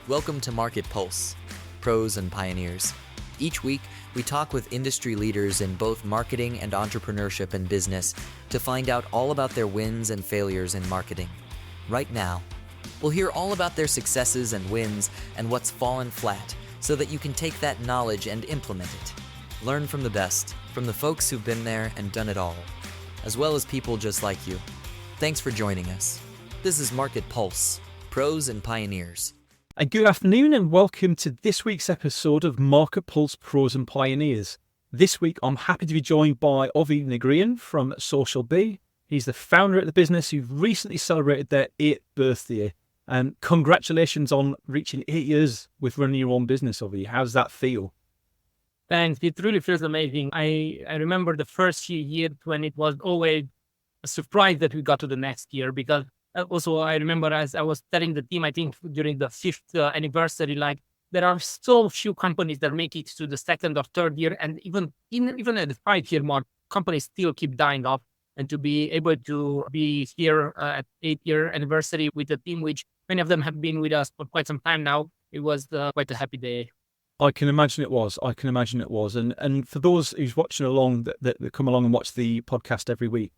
Welcome to Market Pulse, Pros and Pioneers. Each week, we talk with industry leaders in both marketing and entrepreneurship and business to find out all about their wins and failures in marketing. Right now, we'll hear all about their successes and wins and what's fallen flat so that you can take that knowledge and implement it. Learn from the best, from the folks who've been there and done it all, as well as people just like you. Thanks for joining us. This is Market Pulse, Pros and Pioneers. And good afternoon and welcome to this week's episode of Market Pulse Pros and Pioneers. This week I'm happy to be joined by Ovi Nagrian from Social Bee. He's the founder of the business who recently celebrated their 8th birthday. And congratulations on reaching 8 years with running your own business, Ovi. How does that feel? Thanks. It really feels amazing. I remember the first few years when it was always a surprise that we got to the next year, because also I remember as I was telling the team, I think during the 5th anniversary, like there are so few companies that make it to the 2nd or 3rd year. And even at the 5-year mark, companies still keep dying off. And to be able to be here at 8-year anniversary with a team, which many of them have been with us for quite some time now, it was quite a happy day. I can imagine it was. And for those who's watching along that come along and watch the podcast every week,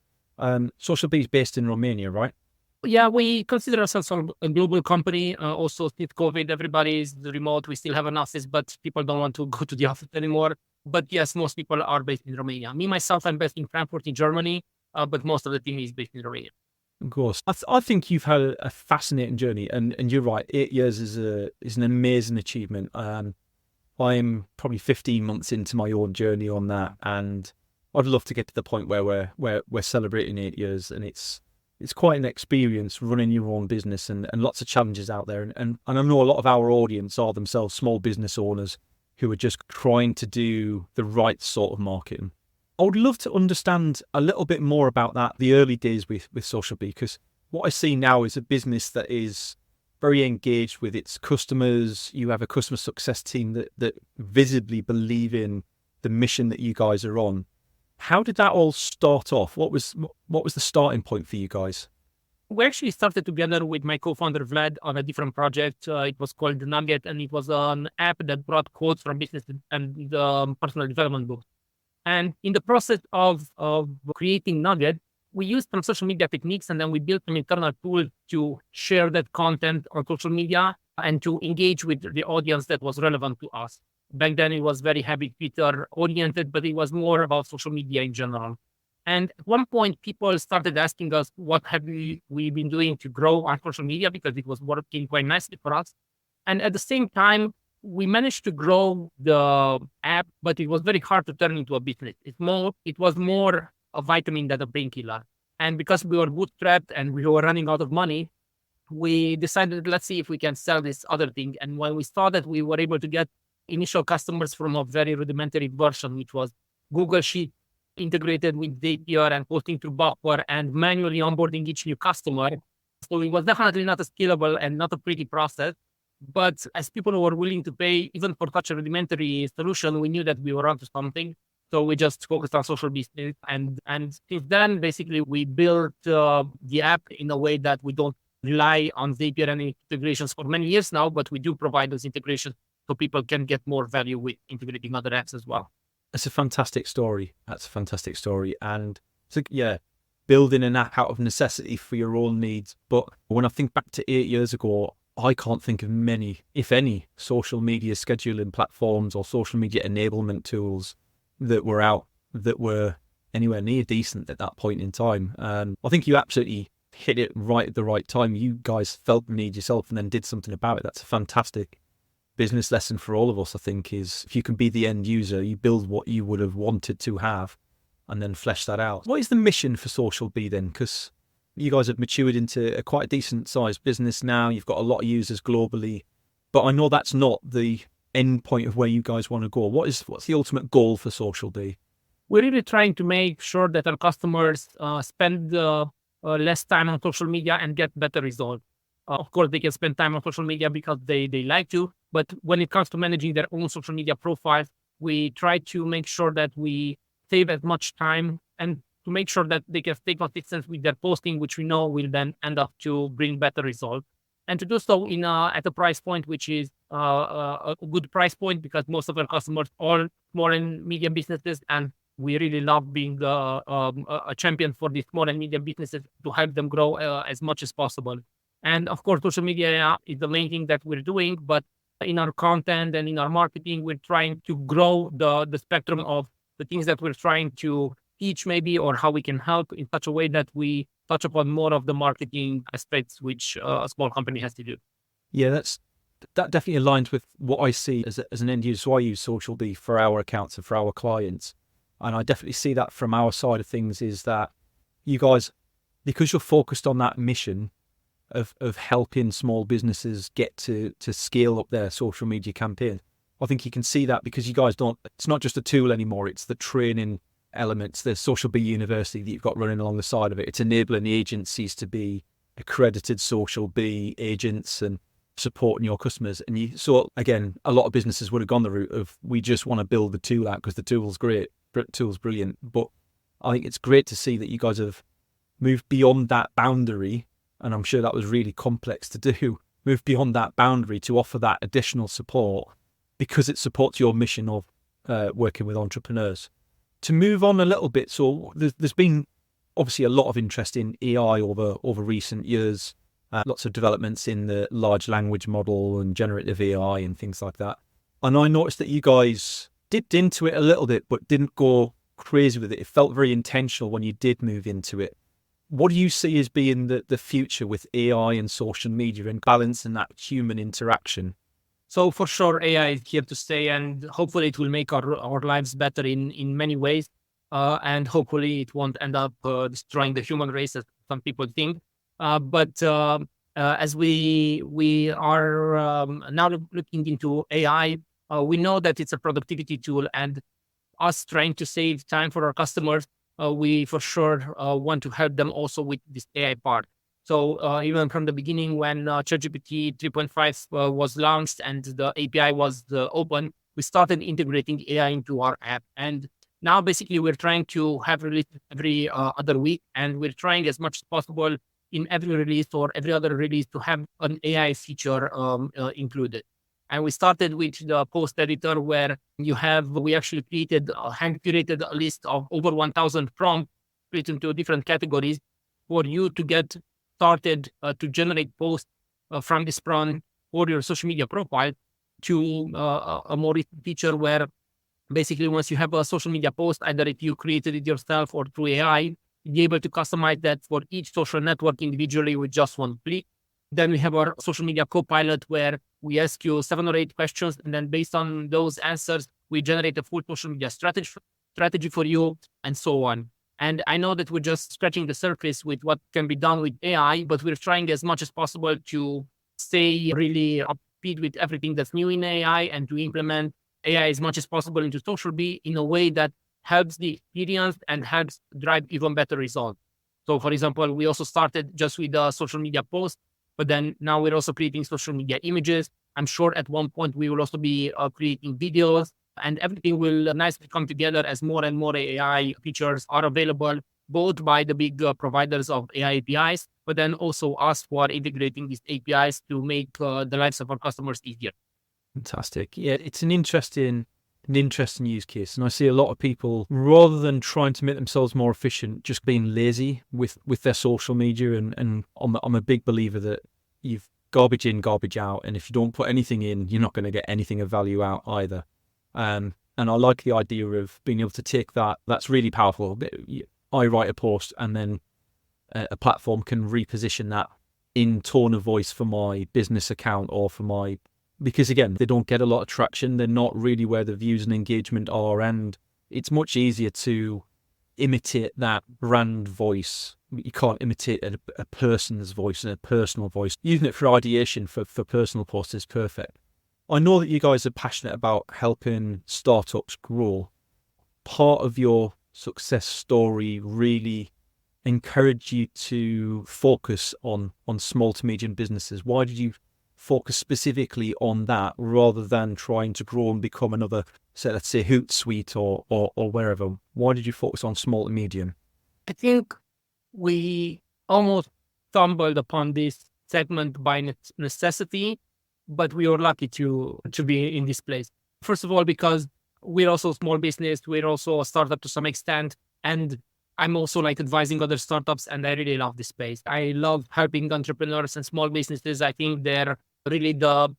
Social Bee is based in Romania, right? Yeah, we consider ourselves a global company. Also, since COVID, everybody is remote. We still have an office, but people don't want to go to the office anymore. But yes, most people are based in Romania. Me, myself, I'm based in Frankfurt in Germany, but most of the team is based in Romania. Of course. I think you've had a fascinating journey, and you're right, 8 years is an amazing achievement. I'm probably 15 months into my own journey on that, and I'd love to get to the point where we're celebrating 8 years, and it's quite an experience running your own business and lots of challenges out there. And I know a lot of our audience are themselves small business owners who are just trying to do the right sort of marketing. I would love to understand a little bit more about that, the early days with Social Bee, because what I see now is a business that is very engaged with its customers. You have a customer success team that visibly believe in the mission that you guys are on. How did that all start off? What was the starting point for you guys? We actually started together with my co-founder Vlad on a different project. It was called The Nugget, and it was an app that brought quotes from business and personal development books. And in the process of creating Nugget, we used some social media techniques, and then we built an internal tool to share that content on social media and to engage with the audience that was relevant to us. Back then, it was very heavy Twitter oriented, but it was more about social media in general. And at one point, people started asking us, what have we been doing to grow our social media? Because it was working quite nicely for us. And at the same time, we managed to grow the app, but it was very hard to turn into a business. It was more a vitamin than a painkiller. And because we were bootstrapped and we were running out of money, we decided, let's see if we can sell this other thing. And when we saw that we were able to get initial customers from a very rudimentary version, which was Google Sheet integrated with Zapier and posting through Buffer and manually onboarding each new customer. So it was definitely not a scalable and not a pretty process. But as people were willing to pay even for such a rudimentary solution, we knew that we were onto something. So we just focused on social business. And since then, basically, we built the app in a way that we don't rely on Zapier and integrations for many years now, but we do provide those integrations so people can get more value with integrating other apps as well. That's a fantastic story. And so, yeah, building an app out of necessity for your own needs. But when I think back to 8 years ago, I can't think of many, if any, social media scheduling platforms or social media enablement tools that were out that were anywhere near decent at that point in time. I think you absolutely hit it right at the right time. You guys felt the need yourself and then did something about it. That's a fantastic business lesson for all of us, I think, is if you can be the end user, you build what you would have wanted to have and then flesh that out. What is the mission for Social Bee then? Because you guys have matured into a quite decent sized business now. You've got a lot of users globally, but I know that's not the end point of where you guys want to go. What's the ultimate goal for Social Bee? We're really trying to make sure that our customers spend less time on social media and get better results. Of course, they can spend time on social media because they like to, but when it comes to managing their own social media profiles, we try to make sure that we save as much time and to make sure that they can stay consistent with their posting, which we know will then end up to bring better results. and to do so at a price point which is a good price point, because most of our customers are small and medium businesses, and we really love being a champion for these small and medium businesses to help them grow as much as possible. And of course, social media is the main thing that we're doing, but in our content and in our marketing, we're trying to grow the spectrum of the things that we're trying to teach maybe, or how we can help in such a way that we touch upon more of the marketing aspects, which a small company has to do. Yeah, that definitely aligns with what I see as an end user. So I use Social B for our accounts and for our clients. And I definitely see that from our side of things, is that you guys, because you're focused on that mission of helping small businesses get to scale up their social media campaign, I think you can see that because you guys it's not just a tool anymore, it's the training elements, the Social B University that you've got running along the side of it. It's enabling the agencies to be accredited Social B agents and supporting your customers. And so again, a lot of businesses would have gone the route of, we just want to build the tool out because the tool's great, the tool's brilliant. But I think it's great to see that you guys have moved beyond that boundary, and I'm sure that was really complex to do, move beyond that boundary to offer that additional support because it supports your mission of working with entrepreneurs. To move on a little bit, so there's been obviously a lot of interest in AI over recent years, lots of developments in the large language model and generative AI and things like that. And I noticed that you guys dipped into it a little bit, but didn't go crazy with it. It felt very intentional when you did move into it. What do you see as being the future with AI and social media and balancing that human interaction? So for sure, AI is here to stay, and hopefully it will make our lives better in many ways. And hopefully it won't end up destroying the human race, as some people think. But as we are now looking into AI, we know that it's a productivity tool, and us trying to save time for our customers, we for sure want to help them also with this AI part. So even from the beginning, when ChatGPT 3.5 was launched and the API was open, we started integrating AI into our app. And now basically we're trying to have release every other week, and we're trying as much as possible in every release or every other release to have an AI feature included. And we started with the post editor, where we actually hand-curated a list of over 1,000 prompts split into different categories for you to get started to generate posts from this prompt for your social media profile, to a more recent feature where basically once you have a social media post, either if you created it yourself or through AI, you'll be able to customize that for each social network individually with just one click. Then we have our social media copilot, where we ask you 7 or 8 questions, and then based on those answers, we generate a full social media strategy for you, and so on. And I know that we're just scratching the surface with what can be done with AI, but we're trying as much as possible to stay really up to speed with everything that's new in AI, and to implement AI as much as possible into Social B in a way that helps the experience and helps drive even better results. So for example, we also started just with a social media post, but then now we're also creating social media images. I'm sure at one point we will also be creating videos, and everything will nicely come together as more and more AI features are available, both by the big providers of AI APIs, but then also us who are integrating these APIs to make the lives of our customers easier. Fantastic. Yeah, it's an interesting use case. And I see a lot of people, rather than trying to make themselves more efficient, just being lazy with their social media. And I'm a big believer that you've garbage in, garbage out. And if you don't put anything in, you're not going to get anything of value out either. And I like the idea of being able to take that. That's really powerful. I write a post, and then a platform can reposition that in tone of voice for my business account or for my, because again, they don't get a lot of traction. They're not really where the views and engagement are. And it's much easier to imitate that brand voice. You can't imitate a person's voice and a personal voice. Using it for ideation for personal posts is perfect. I know that you guys are passionate about helping startups grow. Part of your success story really encouraged you to focus on small to medium businesses. Why did you focus specifically on that rather than trying to grow and become another, let's say Hootsuite or wherever? Why did you focus on small to medium? I think we almost stumbled upon this segment by necessity, but we are lucky to be in this place. First of all, because we're also a small business, we're also a startup to some extent, and I'm also like advising other startups, and I really love this space. I love helping entrepreneurs and small businesses. I think they're really the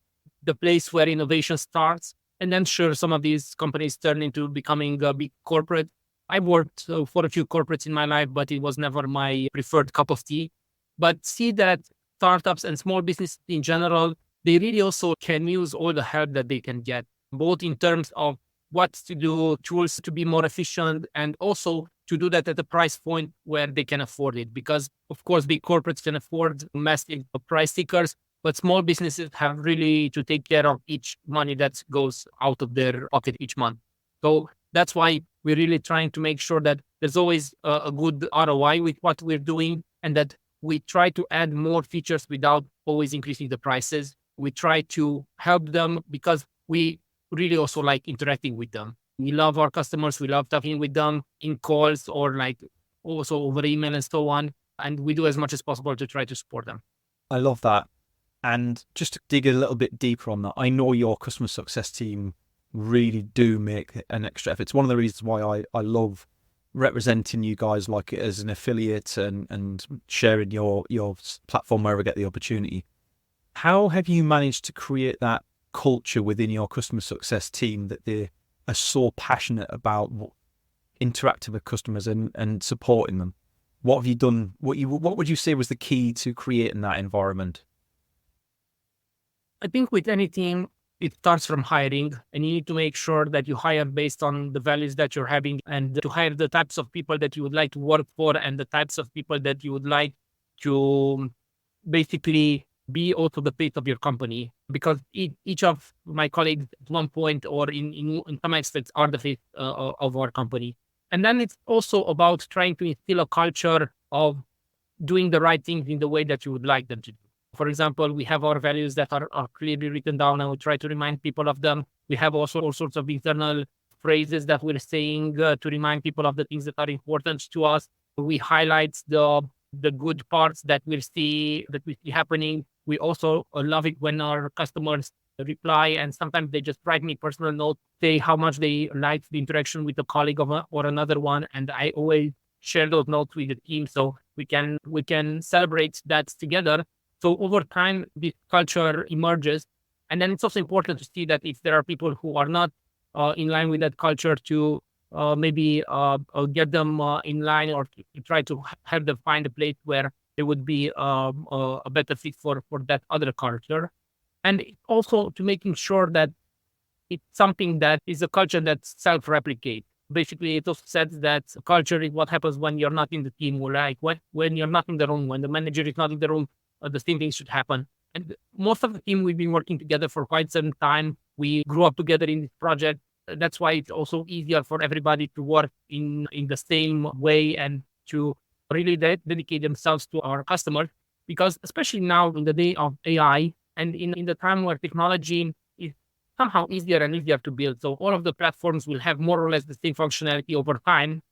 place where innovation starts. And then sure, some of these companies turn into becoming a big corporate. I worked for a few corporates in my life, but it was never my preferred cup of tea. But see that startups and small businesses in general, they really also can use all the help that they can get, both in terms of what to do, tools to be more efficient, and also to do that at a price point where they can afford it. Because of course, big corporates can afford massive price stickers, but small businesses have really to take care of each money that goes out of their pocket each month. So that's why we're really trying to make sure that there's always a good ROI with what we're doing, and that we try to add more features without always increasing the prices. We try to help them because we really also like interacting with them. We love our customers. We love talking with them in calls or like also over email and so on. And we do as much as possible to try to support them. I love that. And just to dig a little bit deeper on that, I know your customer success team really do make an extra effort. It's one of the reasons why I love representing you guys like as an affiliate and sharing your platform wherever I get the opportunity. How have you managed to create that culture within your customer success team that they are so passionate about interacting with customers and supporting them? What have you done? What would you say was the key to creating that environment? I think with any team, it starts from hiring, and you need to make sure that you hire based on the values that you're having, and to hire the types of people that you would like to work for and the types of people that you would like to basically be also the face of your company. Because each of my colleagues at one point or in some aspects are the face of our company. And then it's also about trying to instill a culture of doing the right things in the way that you would like them to do. For example, we have our values that are clearly written down, and we try to remind people of them. We have also all sorts of internal phrases that we're saying to remind people of the things that are important to us. We highlight the good parts that we see happening. We also love it when our customers reply, and sometimes they just write me personal note, say how much they liked the interaction with a colleague or another one, and I always share those notes with the team so we can celebrate that together. So over time, this culture emerges. And then it's also important to see that if there are people who are not in line with that culture, to maybe get them in line, or to try to help them find a place where they would be a better fit for that other culture. And also to making sure that it's something that is a culture that's self-replicates. Basically, it also says that culture is what happens when you're not in the team, or like when you're not in the room, when the manager is not in the room. The same things should happen. And most of the team, we've been working together for quite some time. We grew up together in this project. That's why it's also easier for everybody to work in the same way and to really dedicate themselves to our customers. Because especially now in the day of AI and in the time where technology is somehow easier and easier to build. So all of the platforms will have more or less the same functionality over time.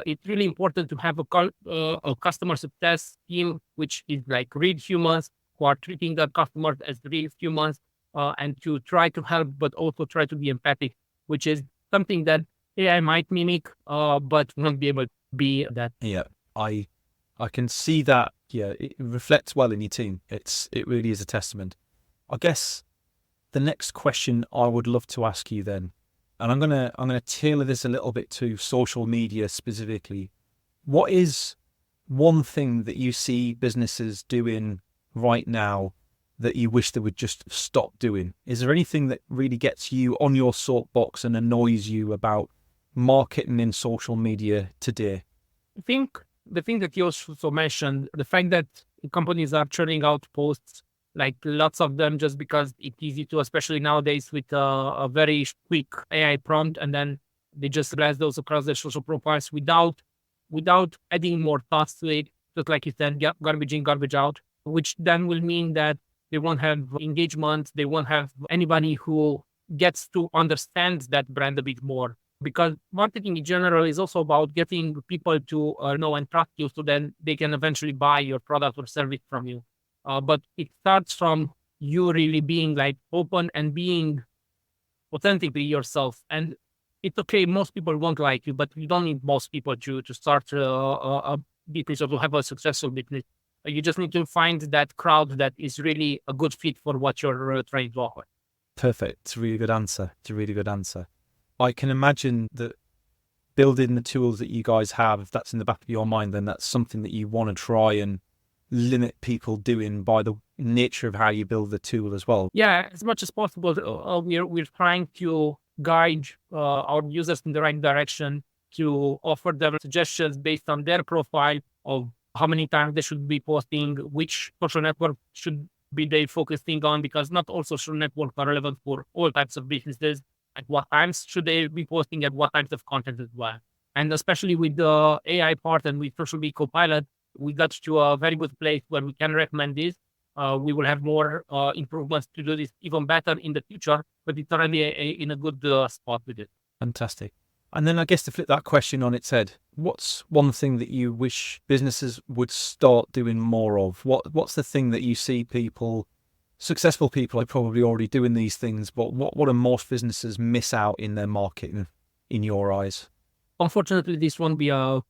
It's really important to have a customer success team, which is like real humans who are treating their customers as real humans, and to try to help, but also try to be empathic, which is something that AI might mimic, but won't be able to be that. Yeah, I can see that. Yeah, it reflects well in your team. It really is a testament. I guess the next question I would love to ask you then, and I'm gonna tailor this a little bit to social media specifically. What is one thing that you see businesses doing right now that you wish they would just stop doing? Is there anything that really gets you on your soapbox and annoys you about marketing in social media today? I think the thing that you also mentioned, the fact that companies are churning out posts, like lots of them, just because it's easy to, especially nowadays with a very quick AI prompt, and then they just blast those across their social profiles without adding more thoughts to it. Just like you said, garbage in, garbage out, which then will mean that they won't have engagement. They won't have anybody who gets to understand that brand a bit more. Because marketing in general is also about getting people to know and trust you, so then they can eventually buy your product or service from you. but it starts from you really being like open and being authentically yourself. And it's okay, most people won't like you, but you don't need most people to start a business or to have a successful business. You just need to find that crowd that is really a good fit for what you're trying to offer. Perfect. It's a really good answer. I can imagine that building the tools that you guys have, if that's in the back of your mind, then that's something that you want to try and limit people doing by the nature of how you build the tool as well. Yeah, as much as possible, we're trying to guide our users in the right direction, to offer them suggestions based on their profile of how many times they should be posting, which social network should be they focusing on, because not all social networks are relevant for all types of businesses. At what times should they be posting, at what types of content as well. And especially with the AI part and with Social Media Copilot, we got to a very good place where we can recommend this. We will have more improvements to do this even better in the future, but it's already in a good spot with it. Fantastic. And then I guess to flip that question on its head, what's one thing that you wish businesses would start doing more of? What's the thing that you see people, successful people, are probably already doing these things, but what do most businesses miss out in their marketing, in your eyes? Unfortunately, this won't be a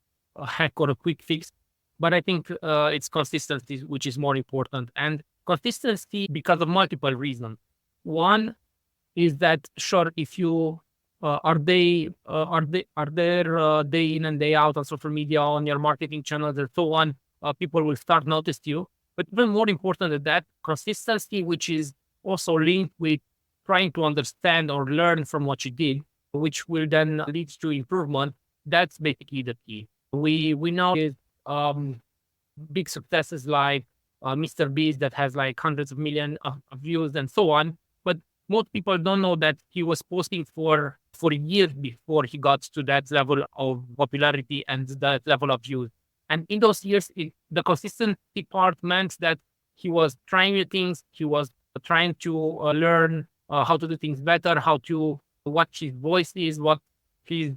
hack or a quick fix, but I think it's consistency, which is more important. And consistency because of multiple reasons. One is that, sure, if you are there day in and day out on social media, on your marketing channels and so on, people will start notice you. But even more important than that, consistency, which is also linked with trying to understand or learn from what you did, which will then lead to improvement. That's basically the key. We know is big successes like Mr. Beast that has like hundreds of millions of views and so on. But most people don't know that he was posting for years before he got to that level of popularity and that level of views. And in those years, the consistency part meant that he was trying new things. He was trying to learn how to do things better, what his voice is, what he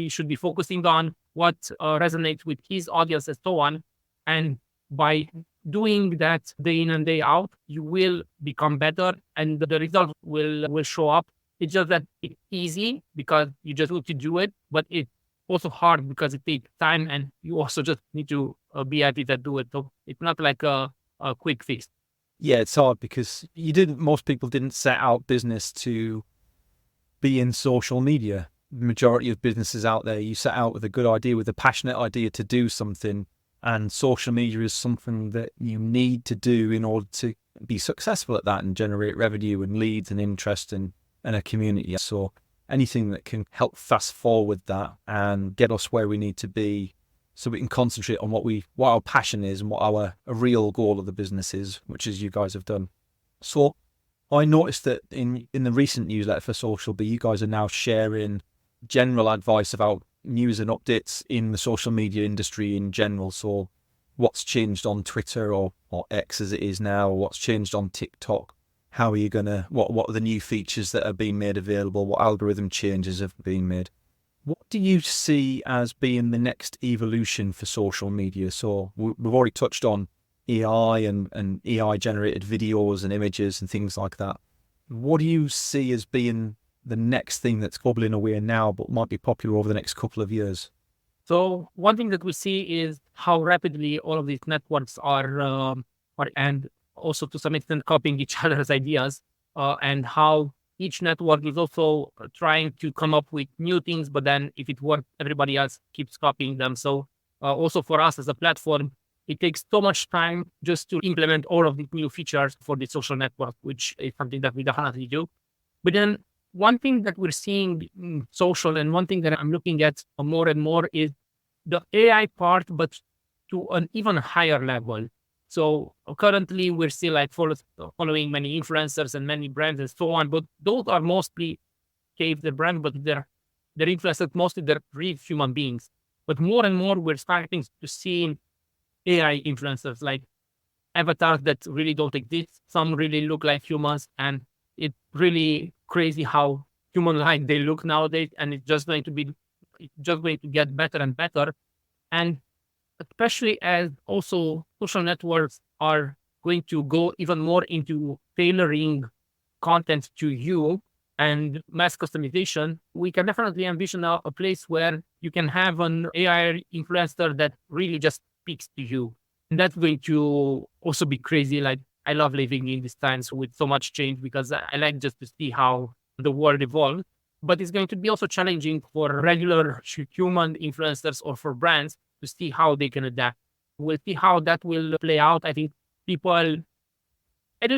should be focusing on, what resonates with his audience and so on. And by doing that day in and day out, you will become better and the result will show up. It's just that it's easy because you just need to do it, but it's also hard because it takes time and you also just need to be at it and do it. So it's not like a quick fix. Yeah, it's hard because most people didn't set out business to be in social media. The majority of businesses out there, you set out with a good idea, with a passionate idea to do something. And social media is something that you need to do in order to be successful at that and generate revenue and leads and interest and a community. So anything that can help fast forward that and get us where we need to be so we can concentrate on what our passion is and what a real goal of the business is, which is you guys have done. So I noticed that in the recent newsletter for Social Bee, you guys are now sharing general advice about news and updates in the social media industry in general. So what's changed on Twitter or X as it is now, what's changed on TikTok, how are you what are the new features that are being made available, what algorithm changes have been made. What do you see as being the next evolution for social media? So we've already touched on AI and AI generated videos and images and things like that. What do you see as being the next thing that's bubbling away now but might be popular over the next couple of years? So one thing that we see is how rapidly all of these networks are and also to some extent copying each other's ideas, and how each network is also trying to come up with new things, but then if it works, everybody else keeps copying them. So also for us as a platform, it takes so much time just to implement all of these new features for the social network, which is something that we definitely do. But then one thing that we're seeing in social, and one thing that I'm looking at more and more, is the AI part, but to an even higher level. So currently we're still like following many influencers and many brands and so on, but those are mostly the brand, but they're influencers, mostly they're real human beings. But more and more we're starting to see AI influencers, like avatars that really don't exist. Some really look like humans, and it's really crazy how human-like they look nowadays, and it's just going to get better and better. And especially as also social networks are going to go even more into tailoring content to you and mass customization, we can definitely envision a place where you can have an AI influencer that really just speaks to you. And that's going to also be crazy. Like, I love living in these times with so much change because I like just to see how the world evolves. But it's going to be also challenging for regular human influencers or for brands to see how they can adapt. We'll see how that will play out. I don't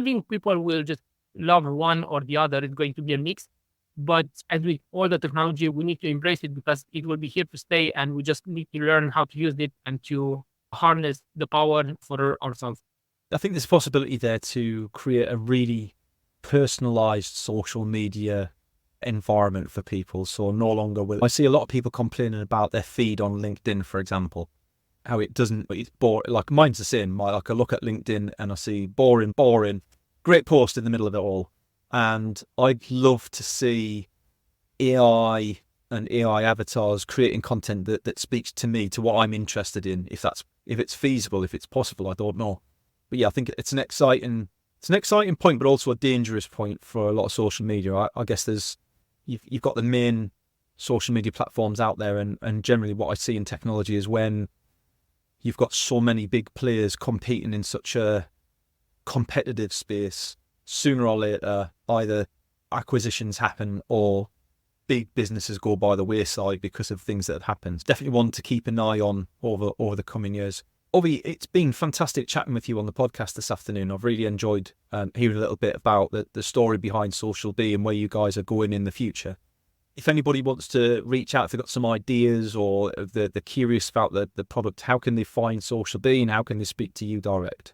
think people will just love one or the other. It's going to be a mix. But as with all the technology, we need to embrace it because it will be here to stay. And we just need to learn how to use it and to harness the power for ourselves. I think there's a possibility there to create a really personalized social media environment for people. So no longer will I see a lot of people complaining about their feed on LinkedIn, for example, how it's boring. Like mine's the same. I look at LinkedIn and I see boring, great post in the middle of it all. And I'd love to see AI and AI avatars creating content that speaks to me, to what I'm interested in. If it's feasible, if it's possible, I don't know. But yeah, I think it's an exciting point, but also a dangerous point for a lot of social media. I guess you've got the main social media platforms out there, and generally what I see in technology is when you've got so many big players competing in such a competitive space, sooner or later, either acquisitions happen or big businesses go by the wayside because of things that have happened. Definitely one to keep an eye on over the coming years. Ovi, it's been fantastic chatting with you on the podcast this afternoon. I've really enjoyed hearing a little bit about the story behind Social Bee and where you guys are going in the future. If anybody wants to reach out, if they've got some ideas or they're curious about the product, how can they find Social Bee and how can they speak to you direct?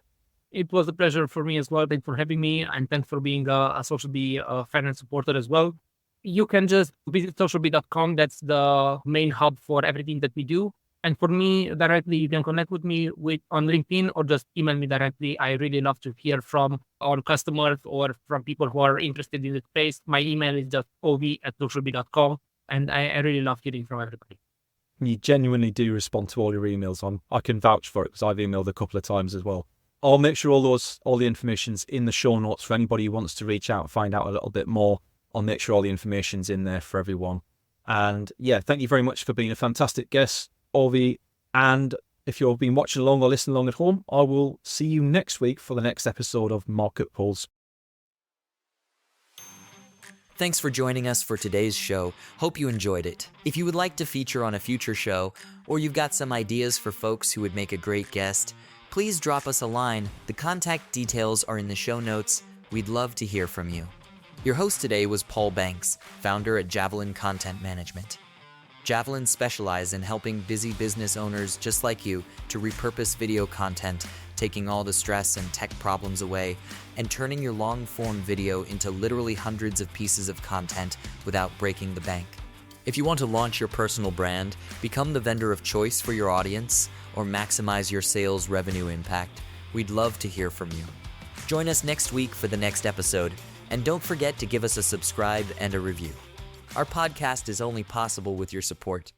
It was a pleasure for me as well. Thanks for having me, and thanks for being a Social Bee fan and supporter as well. You can just visit socialbee.com. That's the main hub for everything that we do. And for me directly, you can connect with me on LinkedIn or just email me directly. I really love to hear from our customers or from people who are interested in the space. My email is just ov@socialbee.com. And I really love hearing from everybody. You genuinely do respond to all your emails. I can vouch for it because I've emailed a couple of times as well. I'll make sure all the information's in the show notes for anybody who wants to reach out and find out a little bit more. I'll make sure all the information's in there for everyone. And yeah, thank you very much for being a fantastic guest, Ovi. And if you've been watching along or listening along at home, I will see you next week for the next episode of Market Pulse. Thanks for joining us for today's show. Hope you enjoyed it. If you would like to feature on a future show, or you've got some ideas for folks who would make a great guest, please drop us a line. The contact details are in the show notes. We'd love to hear from you. Your host today was Paul Banks, founder at Javelin Content Management. Javelin specializes in helping busy business owners just like you to repurpose video content, taking all the stress and tech problems away, and turning your long-form video into literally hundreds of pieces of content without breaking the bank. If you want to launch your personal brand, become the vendor of choice for your audience, or maximize your sales revenue impact, we'd love to hear from you. Join us next week for the next episode, and don't forget to give us a subscribe and a review. Our podcast is only possible with your support.